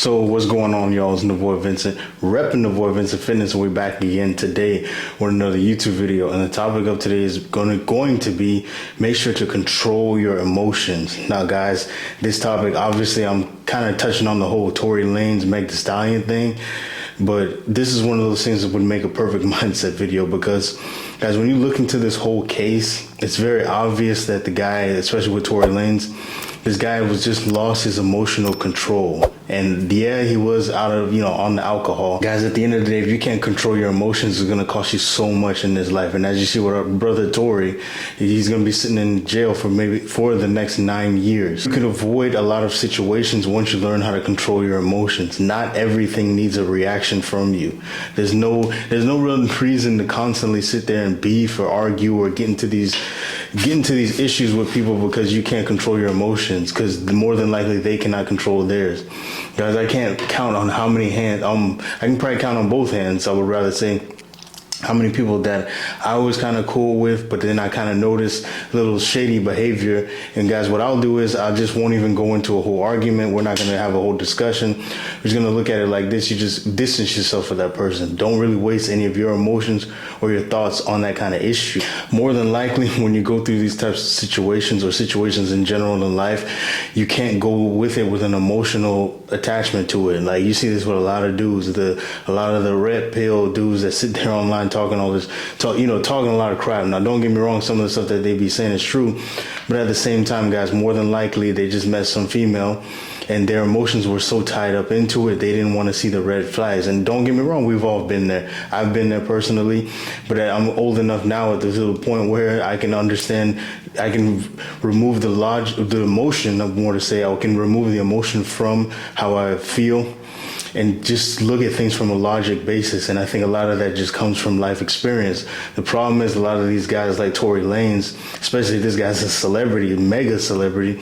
So what's going on, y'all? It's the boy Vincent, repping the boy Vincent Fitness, and we're back again today with another YouTube video. And the topic of today is going to be make sure to control your emotions. Now, guys, this topic, obviously, I'm kind of touching on the whole Tory Lanez, Meg The Stallion thing. But this is one of those things that would make a perfect mindset video because, guys, when you look into this whole case, it's very obvious that the guy, especially with Tory Lanez, this guy was just lost his emotional control. And yeah, he was out of, on the alcohol. Guys, at the end of the day, if you can't control your emotions, it's going to cost you so much in this life. And as you see with our brother Tory, he's going to be sitting in jail for the next 9 years. You can avoid a lot of situations once you learn how to control your emotions. Not everything needs a reaction from you. There's no real reason to constantly sit there and beef or argue or get into these issues with people because you can't control your emotions, because more than likely they cannot control theirs. Guys, I can't count on how many hands, I can probably count on both hands, I would rather say, how many people that I was kind of cool with, but then I kind of noticed little shady behavior. And guys, what I'll do is I just won't even go into a whole argument. We're not going to have a whole discussion. We're just going to look at it like this. You just distance yourself from that person. Don't really waste any of your emotions or your thoughts on that kind of issue. More than likely, when you go through these types of situations or situations in general in life, you can't go with it with an emotional attachment to it. Like you see this with a lot of dudes, a lot of the red pill dudes that sit there online talking all this, talking a lot of crap. Now, don't get me wrong, some of the stuff that they be saying is true, but at the same time, guys, more than likely they just met some female and their emotions were so tied up into it, they didn't want to see the red flags. And don't get me wrong, we've all been there. I've been there personally, but I'm old enough now at this little point where I can understand, I can remove the emotion, I can remove the emotion from how I feel and just look at things from a logic basis. And I think a lot of that just comes from life experience. The problem is a lot of these guys like Tory Lanez, especially this guy's a celebrity, a mega celebrity.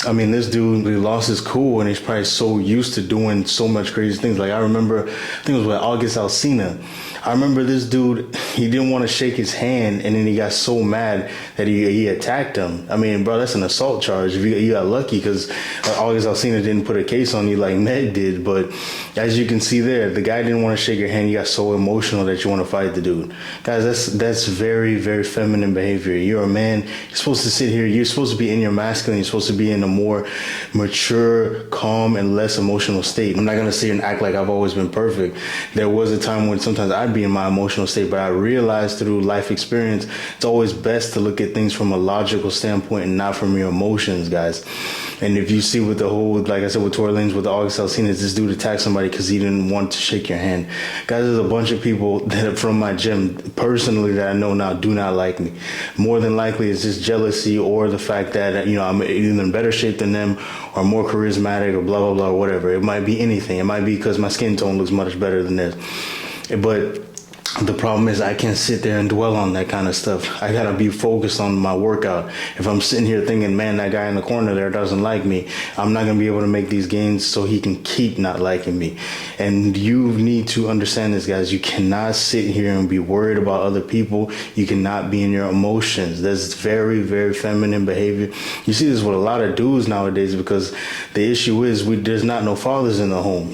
I mean, this dude, he lost his cool and he's probably so used to doing so much crazy things. Like I remember, I think it was with August Alsina. I remember this dude, he didn't want to shake his hand and then he got so mad that he attacked him. I mean, bro, that's an assault charge. You got lucky because August Alsina didn't put a case on you like Meg did. But as you can see there, the guy didn't want to shake your hand. You got so emotional that you want to fight the dude. Guys, that's very, very feminine behavior. You're a man. You're supposed to sit here. You're supposed to be in your masculine. You're supposed to be in a more mature, calm, and less emotional state. I'm not going to sit here and act like I've always been perfect. There was a time when sometimes I'd be in my emotional state, but I realized through life experience, it's always best to look at things from a logical standpoint and not from your emotions, guys. And if you see with the whole, like I said, with Tory Lanez, with the August Alsina, this dude attacked somebody because he didn't want to shake your hand. Guys, there's a bunch of people that are from my gym, personally, that I know now do not like me. More than likely, it's just jealousy or the fact that, I'm either in better shape than them or more charismatic or blah, blah, blah, or whatever. It might be anything. It might be because my skin tone looks much better than theirs. But the problem is I can't sit there and dwell on that kind of stuff. I gotta be focused on my workout. If I'm sitting here thinking, man, that guy in the corner there doesn't like me, I'm not gonna be able to make these gains so he can keep not liking me. And you need to understand this, guys. You cannot sit here and be worried about other people. You cannot be in your emotions. That's very, very feminine behavior. You see this with a lot of dudes nowadays because the issue is there's not no fathers in the home.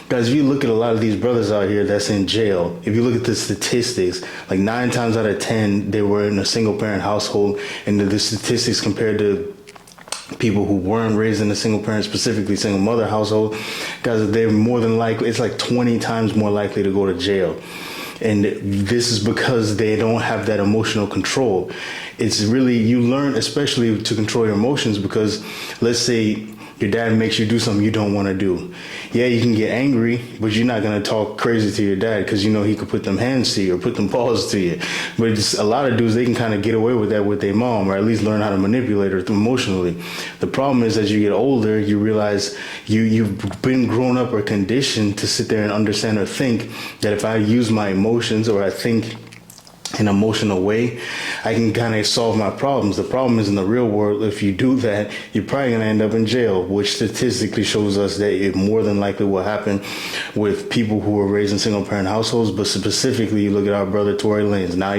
Guys, if you look at a lot of these brothers out here that's in jail, if you look at the statistics, like 9 times out of 10, they were in a single parent household. And the statistics compared to people who weren't raised in a single parent, specifically single mother household, guys, they're more than likely, it's like 20 times more likely to go to jail. And this is because they don't have that emotional control. It's really, you learn especially to control your emotions because let's say your dad makes you do something you don't want to do. Yeah, you can get angry, but you're not going to talk crazy to your dad because he could put them hands to you or put them paws to you. But a lot of dudes, they can kind of get away with that with their mom or at least learn how to manipulate her emotionally. The problem is as you get older, you realize you've been grown up or conditioned to sit there and understand or think that if I use my emotions or I think an emotional way, I can kind of solve my problems. The problem is in the real world, if you do that, you're probably going to end up in jail, which statistically shows us that it more than likely will happen with people who were raised in single parent households. But specifically, you look at our brother Tory Lanez. Now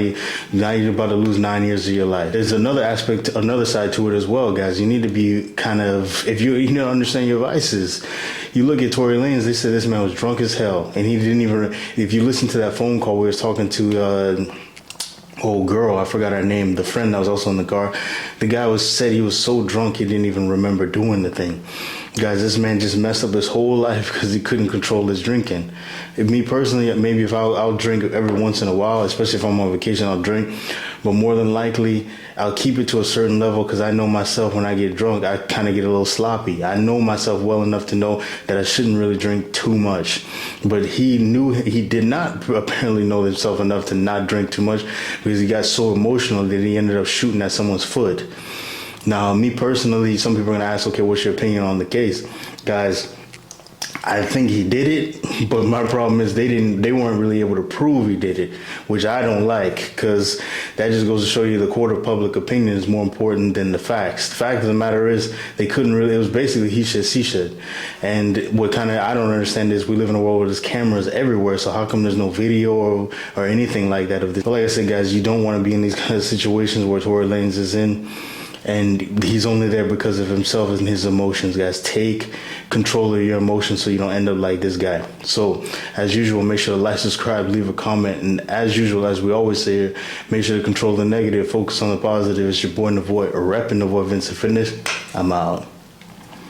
you're about to lose 9 years of your life. There's another aspect, another side to it as well, guys. You need to be kind of, if you don't understand your vices. You look at Tory Lanez, they said this man was drunk as hell, and he didn't even. If you listen to that phone call, we was talking to old girl, I forgot her name, the friend that was also in the car. The guy said he was so drunk he didn't even remember doing the thing. Guys, this man just messed up his whole life because he couldn't control his drinking. Me personally, maybe if I'll drink every once in a while, especially if I'm on vacation, I'll drink. But more than likely, I'll keep it to a certain level because I know myself when I get drunk, I kind of get a little sloppy. I know myself well enough to know that I shouldn't really drink too much. But he did not apparently know himself enough to not drink too much because he got so emotional that he ended up shooting at someone's foot. Now, me personally, some people are going to ask, okay, what's your opinion on the case? Guys, I think he did it, but my problem is they weren't really able to prove he did it, which I don't like, because that just goes to show you the court of public opinion is more important than the facts. The fact of the matter is they couldn't really, it was basically he should, she should. And what I don't understand is we live in a world where there's cameras everywhere, so how come there's no video or anything like that of this? But like I said, guys, you don't want to be in these kind of situations where Tory Lanez is in. And he's only there because of himself and his emotions, guys. Take control of your emotions so you don't end up like this guy. So, as usual, make sure to like, subscribe, leave a comment. And as usual, as we always say here, make sure to control the negative, focus on the positive. It's your boy, Navoy, repping Navoy Vincent Fitness. I'm out.